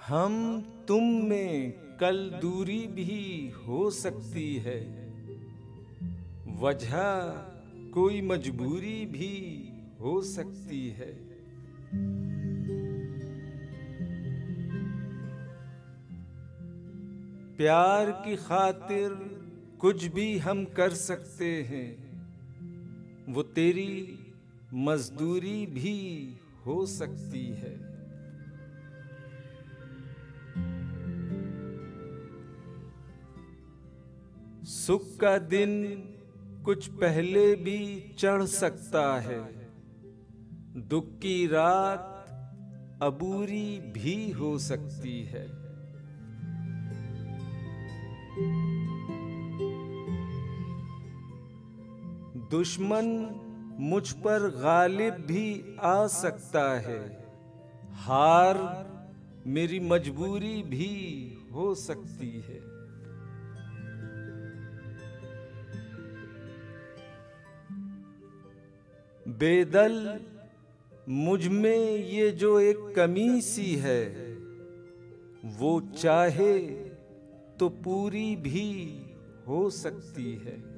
हम तुम में कल दूरी भी हो सकती है, वजह कोई मजबूरी भी हो सकती है। प्यार की खातिर कुछ भी हम कर सकते हैं, वो तेरी मजदूरी भी हो सकती है। सुख का दिन कुछ पहले भी चढ़ सकता है, दुख की रात अबूरी भी हो सकती है। दुश्मन मुझ पर गालिब भी आ सकता है, हार मेरी मजबूरी भी हो सकती है। बेदल मुझ में ये जो एक कमी सी है, वो चाहे तो पूरी भी हो सकती है।